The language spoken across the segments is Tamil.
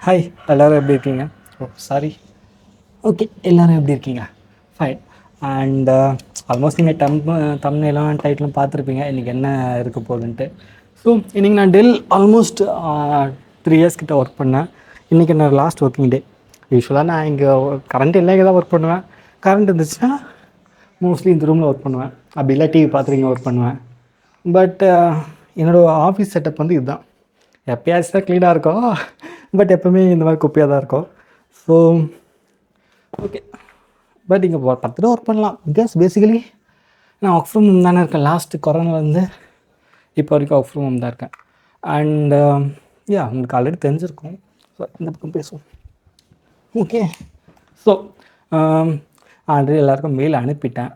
ஹாய், எல்லோரும் எப்படி இருக்கீங்க? சாரி. ஓகே, எல்லோரும் எப்படி இருக்கீங்க? ஃபைன். அண்ட் ஆல்மோஸ்ட் நீங்கள் தம்ப்நெயிலும் டைட்டிலும் பார்த்துருப்பீங்க இன்றைக்கி என்ன இருக்க போகுதுன்ட்டு. ஸோ இன்றைக்கி நான் டெல் ஆல்மோஸ்ட் 3 இயர்ஸ் கிட்ட ஒர்க் பண்ணேன். இன்றைக்கி என்னோடய லாஸ்ட் ஒர்க்கிங் டே. யூஸ்வலாக நான் இங்கே கரண்ட் இல்லை, இங்கே தான் ஒர்க் பண்ணுவேன். கரண்ட் இருந்துச்சுன்னா மோஸ்ட்லி இந்த ரூமில் ஒர்க் பண்ணுவேன். அப்படி இல்லை டிவி பார்த்துட்டு இங்கே ஒர்க் பண்ணுவேன். பட் என்னோடய ஆஃபீஸ் செட்டப் வந்து இதுதான். எப்போயாச்சும் தான் க்ளீனாக இருக்கும், பட் எப்போவுமே இந்த மாதிரி குப்பையாக தான் இருக்கும். ஸோ ஓகே, பட் இங்கே 10 ரூபா ஒர்க் பண்ணலாம். பிகாஸ் பேசிக்கலி நான் ஒர்க் ஃப்ரம் ஹோம் தானே இருக்கேன். லாஸ்ட்டு கொரோனாலேருந்து இப்போ வரைக்கும் ஒர்க் ஃப்ரம் ஹோம் தான் இருக்கேன். அண்ட் உங்களுக்கு ஆல்ரெடி தெரிஞ்சிருக்கும். ஸோ இந்த பக்கம் பேசுவோம். ஓகே, ஸோ ஆல்ரெடி எல்லாேருக்கும் மெயில் அனுப்பிட்டேன்.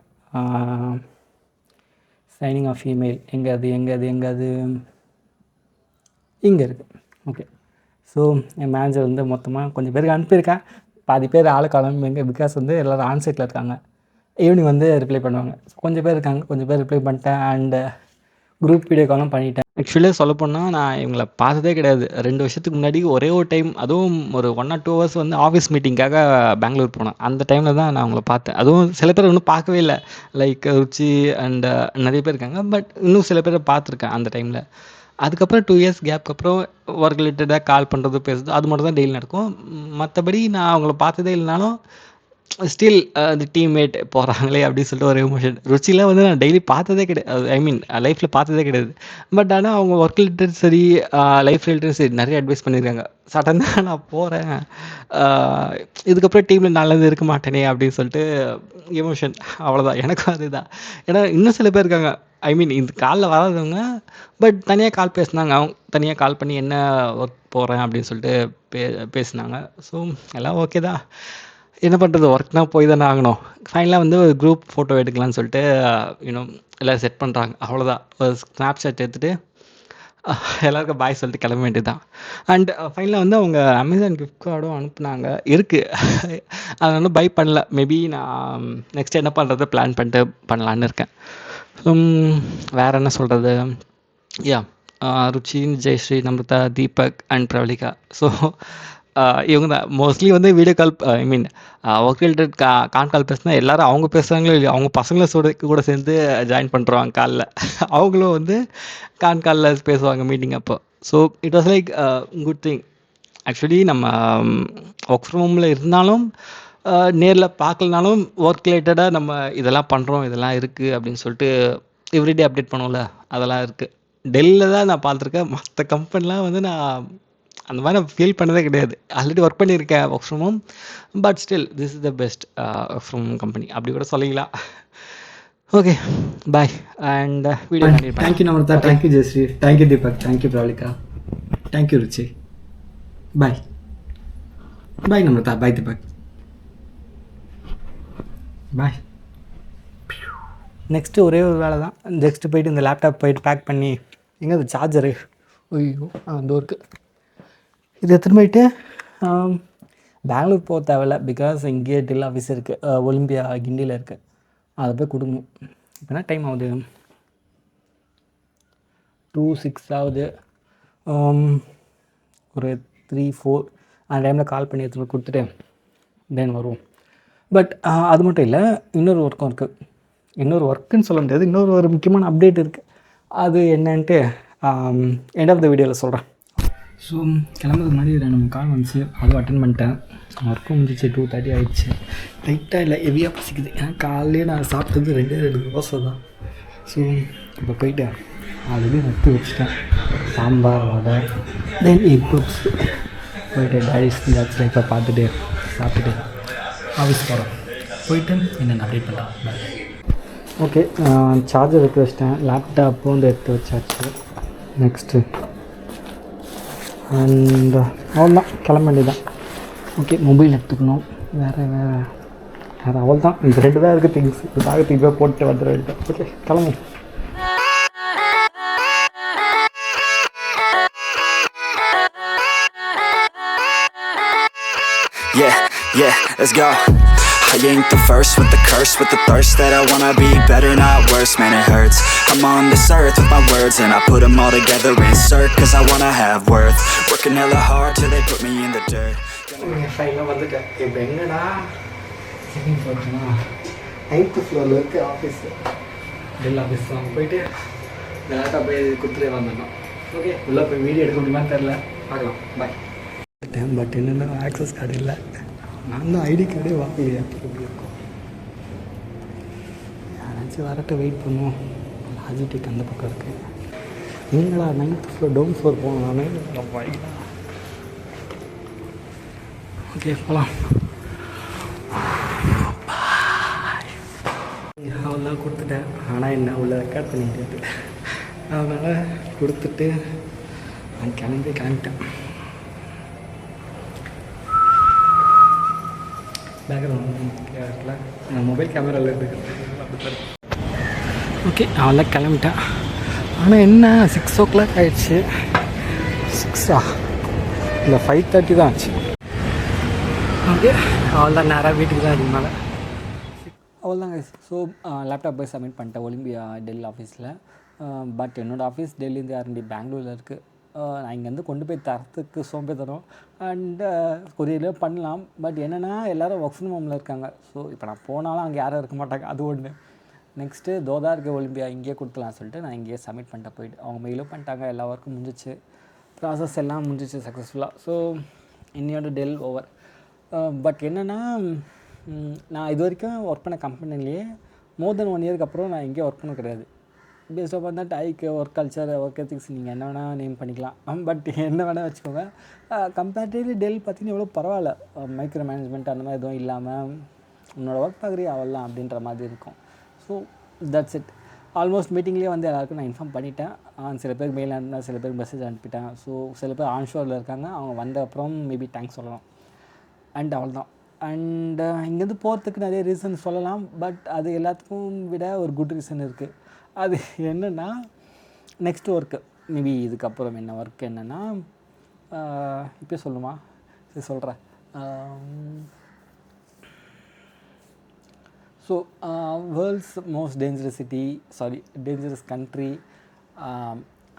சைனிங் ஆஃப் இமெயில் எங்கே அது இங்கே இருக்குது. ஓகே, ஸோ என் மேனேஜர் வந்து மொத்தமாக கொஞ்சம் பேருக்கு அனுப்பியிருக்கேன். பாதி பேர் ஆளை கிளம்புங்க. பிகாஸ் வந்து எல்லோரும் ஆன்சைட்டில் இருக்காங்க. ஈவினிங் வந்து ரிப்ளை பண்ணுவாங்க. கொஞ்சம் பேர் இருக்காங்க, கொஞ்சம் பேர் ரிப்ளை பண்ணிட்டேன். அண்டு குரூப் வீடியோ காலும் பண்ணிட்டேன். ஆக்சுவலி சொல்லப்போனால் நான் இவங்களை பார்த்ததே கிடையாது. 2 வருஷத்துக்கு முன்னாடி ஒரே ஒரு டைம், அதுவும் ஒரு 1 or 2 ஹவர்ஸ் வந்து ஆஃபீஸ் மீட்டிங்காக பெங்களூர் போனேன். அந்த டைமில் தான் நான் அவங்கள பார்த்தேன். அதுவும் சில பேர் இன்னும் பார்க்கவே இல்லை. லைக் ருச்சி அண்ட் நிறைய பேர் இருக்காங்க. பட் இன்னும் சில பேரை பார்த்துருக்கேன் அந்த டைமில். அதுக்கப்புறம் 2 இயர்ஸ் கேப்க்கு அப்புறம் ஒர்க் ரிலேட்டடாக கால் பண்ணுறது, பேசுறது, அது மட்டும் தான் டெய்லி நடக்கும். மற்றபடி நான் அவங்கள பார்த்ததே இல்லைனாலும் ஸ்டில் அந்த டீம்மேட் போகிறாங்களே அப்படின்னு சொல்லிட்டு ஒரு எமோஷன். ருச்சிலாம் வந்து நான் டெய்லி பார்த்ததே கிடையாது. ஐ மீன் லைஃப்பில் பார்த்ததே கிடையாது. பட் ஆனால் அவங்க ஒர்க் ரிலேட்டட் சரி, லைஃப் ரிலேட்டட் சரி நிறைய அட்வைஸ் பண்ணியிருக்காங்க. சடனாக நான் போகிறேன், இதுக்கப்புறம் டீமில் நல்லது இருக்க மாட்டேனே அப்படின்னு சொல்லிட்டு எமோஷன். அவ்வளோதான், எனக்கும் அதுதான். ஏன்னா இன்னும் சில பேர் இருக்காங்க, ஐ மீன் இந்த காலில் வராதவங்க, பட் தனியாக கால் பேசினாங்க. அவங்க தனியாக கால் பண்ணி என்ன ஒர்க் போகிறேன் அப்படின்னு சொல்லிட்டு பேசினாங்க. ஸோ எல்லாம் ஓகே தான். என்ன பண்ணுறது, ஒர்க்னா போய் தானே ஆகணும். ஃபைனலாக வந்து ஒரு குரூப் ஃபோட்டோ எடுக்கலான்னு சொல்லிட்டு எல்லோரும் செட் பண்ணுறாங்க. அவ்வளோதான், ஒரு ஸ்னாப் சாட் எடுத்துகிட்டு எல்லாருக்கும் பாய் சொல்லிட்டு கிளம்ப வேண்டியது தான். அண்ட் ஃபைனலாக வந்து அவங்க அமேசான் கிஃப்ட் கார்டும் அனுப்புனாங்க. இருக்குது, அதை வந்து பை பண்ணல. மேபி நான் நெக்ஸ்ட் என்ன பண்ணுறது பிளான் பண்ணிட்டு பண்ணலான்னு இருக்கேன். வேறு என்ன சொல்கிறது, ருச்சி, ஜெயஸ்ரீ, நம்ரதா, தீபக் அண்ட் பிரவலிகா. ஸோ இவங்க தான் மோஸ்ட்லி வந்து வீடியோ கால், ஐ மீன் ஒர்க் ரிலேட்டட் கான் கால் பேசினா எல்லோரும் அவங்க பேசுகிறாங்களோ இல்லையோ, அவங்க பசங்களை கூட சேர்ந்து ஜாயின் பண்ணுறாங்க காலில். அவங்களும் வந்து கான் காலில் பேசுவாங்க மீட்டிங் அப்போ. So it was like good thing. Actually நம்ம ஒர்க் ஃப்ரம் ஹோமில் இருந்தாலும் நேரில் பார்க்கலனாலும் ஒர்க் ரிலேட்டடாக நம்ம இதெல்லாம் பண்ணுறோம், இதெல்லாம் இருக்குது அப்படின்னு சொல்லிட்டு எவ்ரிடே அப்டேட் பண்ணுவோம்ல, அதெல்லாம் இருக்குது. டெல்லியில் தான் நான் பார்த்துருக்கேன். மற்ற கம்பெனிலாம் வந்து நான் அந்த மாதிரி நான் ஃபீல் பண்ணதே கிடையாது. ஆல்ரெடி ஒர்க் பண்ணியிருக்கேன் work from home. But still this is the best work from home company, அப்படி கூட சொல்லிக்கலாம். Okay, bye. And video thank you Namrata, thank you Jayashree, thank you Deepak, thank you Pravalika, thank you Ruchi. Bye bye Namrata, bye Deepak, bye. Next ஒரே ஒரு வேலை தான். நெக்ஸ்ட்டு போயிட்டு இந்த லேப்டாப் போயிட்டு பேக் பண்ணி, எங்கே அது சார்ஜரு, ஐயோ அந்த ஒர்க்கு இது எடுத்துகிட்டு போயிட்டு பெங்களூர் போக தேவையில்ல. பிகாஸ் இங்கேயே டெல் ஆஃபீஸ் இருக்குது, ஒலிம்பியா கிண்டியில் இருக்குது. அதை போய் கொடுக்கணும். இப்போ என்ன டைம் ஆகுது, 2:06 ஆகுது. ஒரு 3-4 அந்த டைமில் கால் பண்ணி எடுத்துகிட்டு போய் கொடுத்துட்டு தென் வருவோம். பட் அது மட்டும் இல்லை, இன்னொரு ஒர்க்கும் இருக்குது. இன்னொரு ஒர்க்குன்னு சொல்ல முடியாது, இன்னொரு முக்கியமான அப்டேட் இருக்குது. அது என்னன்ட்டு எண்ட் ஆஃப் த வீடியோவில் சொல்கிறேன். ஸோ கிளம்புறதுக்கு முன்னாடி 2-3 கால் வந்துச்சு, அதுவும் அட்டன் பண்ணிட்டேன். ஒர்க்கும் முடிஞ்சிச்சு, 2:30 ஆகிடுச்சு. லைட்டாக இல்லை ஹெவியாக பசிக்குது. ஏன்னா காலையிலே நான் சாப்பிட்டது 2 தோசை தான். ஸோ இப்போ போயிட்டு ஆல்ரெடி நட்டு வச்சுட்டேன். சாம்பார், வடை, தென் எக் பப்ஸ். போயிட்டு டாடிஸ் ஜாட்ஸ் லைஃப்பை பார்த்துட்டு சாப்பிட்டுட்டு ஆஃபீஸ் போகிறோம். போயிட்டு என்னென்ன அப்டேட் பண்ணுறேன். ஓகே, சார்ஜர் எடுத்து வச்சிட்டேன். லேப்டாப்பும் வந்து எடுத்து வச்சாச்சு. நெக்ஸ்ட்டு அண்ட் அவ்வளோதான், கிளம்ப வேண்டியதான். ஓகே, மொபைல் எடுத்துக்கணும். வேறு அவ்வளோதான். இந்த 2 தான் இருக்குது திங்ஸ். இதுக்காக திருப்பி போட்டு வந்துட வேண்டியதான். ஓகே, கிளம்பும். Yeah, let's go. I ain't the first with the curse, with the thirst that I wanna be better, not worse. Man, it hurts. I'm on this earth with my words, and I put them all together, insert, cause I wanna have worth. Working hella hard till they put me in the dirt. ஃபைனலாக வந்துட்டேன். இப்போ எங்கடா செகண்ட் ஃப்ளோர்னா 9th ஃப்ளோரில் இருக்க ஆஃபீஸு, டெல் ஆஃபீஸ். அங்கே போயிட்டு இந்த லேப்டாப் போய் கொடுத்துட்டு வந்துடணும். ஓகே, உள்ளே போய் வீடியோ எடுக்க முடியுமான்னு தெரில, பார்க்கலாம். பாய். பட் என்னென்னா ஆக்சஸ் கார்டு இல்லை. நான் தான் ஐடி கார்டே வாங்கலையே. எப்படி இருக்கும், யாராச்சும் வரட்ட வெயிட் பண்ணுவோம். லாஜிடெக் அந்த பக்கம் இருக்குது. நீங்களா 9th ஃப்ளோர் டவுன் ஃப்ளோர் போகணும். நானே வாங்கிக்கலாம். ஓகே, போகலாம். அவெல்லாம் கொடுத்துட்டேன். ஆனால் என்ன உள்ள ரெக்கார்ட் பண்ணிட்டு, அதனால் கொடுத்துட்டு நான் கிளம்பிட்டேன். பேக்ரவுண்ட் நான் மொபைல் கேமராவில் இருக்குது. ஓகே, அவெல்லாம் கிளம்பிட்டேன். ஆனால் என்ன 6 o'clock ஆகிடுச்சு. 6 இல்லை 5:30 தான் ஆச்சு. ஓகே, அவள்தான் நேராக வீட்டுக்கு தான் அதுக்கு மேலே. அவ்வளோதாங்க. ஸோ லேப்டாப் போய் சப்மிட் பண்ணிட்டேன் ஒலிம்பியா டெல்லி ஆஃபீஸில். பட் என்னோடய ஆஃபீஸ் டெல்லிந்து ஆரண்டி பெங்களூரில் இருக்குது. நான் இங்கேருந்து கொண்டு போய் தரத்துக்கு சோம்பேறித்தனம். அண்டு கொரியரில் பண்ணலாம். பட் என்னென்னா எல்லோரும் ஒர்க் ஃப்ரம் ஹோமில் இருக்காங்க. ஸோ இப்போ நான் போனாலும் அங்கே யாரும் இருக்க மாட்டாங்க. அது ஒன்று. நெக்ஸ்ட்டு தோதா இருக்க ஒலிம்பியா இங்கேயே கொடுத்துலாம் சொல்லிட்டு நான் இங்கேயே சப்மிட் பண்ணிட்டேன். போயிட்டு அவங்க மெயிலும் பண்ணிட்டாங்க. எல்லா ஒர்க்கும் முடிஞ்சிச்சு. ப்ராசஸ் எல்லாம் முடிஞ்சிச்சு சக்ஸஸ்ஃபுல்லாக. ஸோ இன்னையோட டெல் ஓவர். பட் என்னென்னா நான் இது வரைக்கும் ஒர்க் பண்ண கம்பெனிலேயே மோர் தென் 1 இயருக்கு அப்புறம் நான் எங்கேயும் ஒர்க் பண்ண கிடையாது. பேஸ்ட் ஆஃப் தட் ஐக்கு ஒர்க் கல்ச்சர், ஒர்க் எத்திக்ஸ் நீங்கள் என்ன வேணால் நேம் பண்ணிக்கலாம். பட் என்ன வேணால் வச்சுக்கோங்க. கம்பேரிட்டிவ்லி டெல் பார்த்தீங்கன்னா எவ்வளோ பரவாயில்ல. மைக்ரோ மேனேஜ்மெண்ட் அந்த மாதிரி எதுவும் இல்லாமல் உன்னோட ஒர்க் பார்க்குறியா அவள்லாம் அப்படின்ற மாதிரி இருக்கும். So that's it. ஆல்மோஸ்ட் மீட்டிங்லேயே வந்து எல்லாருக்கும் நான் இன்ஃபார்ம் பண்ணிட்டேன். சில பேருக்கு மெயில் அனுப்பினேன், சில பேருக்கு மெசேஜ் அனுப்பிட்டேன். ஸோ சில பேர் ஆன்ஷோரில் இருக்காங்க. அவங்க வந்த அப்புறம் மேபி தேங்க்ஸ் சொல்லலாம். அண்ட் அவள் தான். அண்டு இங்கேருந்து போகிறதுக்கு நிறைய ரீசன் சொல்லலாம். பட் அது எல்லாத்துக்கும் விட ஒரு குட் ரீசன் இருக்குது. அது என்னென்னா நெக்ஸ்ட் ஒர்க்கு. மேபி இதுக்கப்புறம் என்ன ஒர்க் என்னென்னா இப்போ சொல்லுமா, சரி சொல்கிறேன். So world's most dangerous country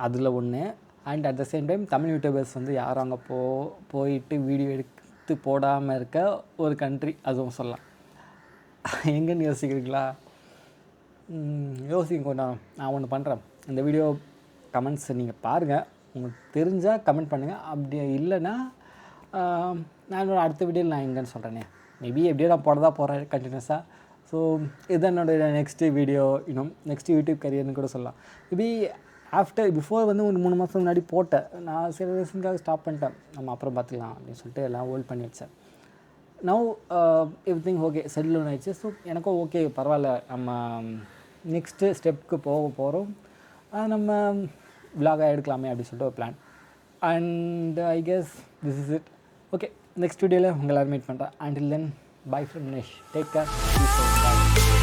அதில் ஒன்று. And at the same time Tamil YouTubers வந்து யாரும் அங்கே போயிட்டு வீடியோ எடுத்து போடாமல் இருக்க ஒரு கண்ட்ரி, அதுவும் சொல்லலாம். எங்கன்னு யோசிக்கிறீங்களா? யோசிங்க கொஞ்சம். நான் ஒன்று பண்ணுறேன். இந்த வீடியோ கமெண்ட்ஸ் நீங்கள் பாருங்கள். உங்களுக்கு தெரிஞ்சால் கமெண்ட் பண்ணுங்கள். அப்படி இல்லைன்னா நான் என்னோட அடுத்த வீடியோவில் நான் எங்கன்னு சொல்கிறேனே. மேபி எப்படியோ நான் போகிறேன் கண்டினியூஸாக. ஸோ இதுதான் என்னோடய நெக்ஸ்ட்டு வீடியோ. இன்னும் நெக்ஸ்ட்டு யூடியூப் கரியர்னு கூட சொல்லலாம். மேபி பிஃபோர் வந்து ஒரு 3 மாதம் முன்னாடி போட்டேன். நான் சில ரீசனுக்காக ஸ்டாப் பண்ணிட்டேன். நம்ம அப்புறம் பார்த்துக்கலாம் அப்படின்னு சொல்லிட்டு எல்லாம் ஹோல்ட் பண்ணி வச்சேன். நவ் எவ்ரிதிங் ஓகே, செட்டில் ஆகிடுச்சு. ஸோ எனக்கும் ஓகே, பரவாயில்ல, நம்ம நெக்ஸ்ட்டு ஸ்டெப்புக்கு போகிறோம். நம்ம விலாகாக எடுக்கலாமே அப்படின்னு சொல்லிட்டு ஒரு plan. And I guess this is it. Okay, next வீடியோவில் உங்களை மீட் பண்ணுறேன். Until then, by from Nish. Take care.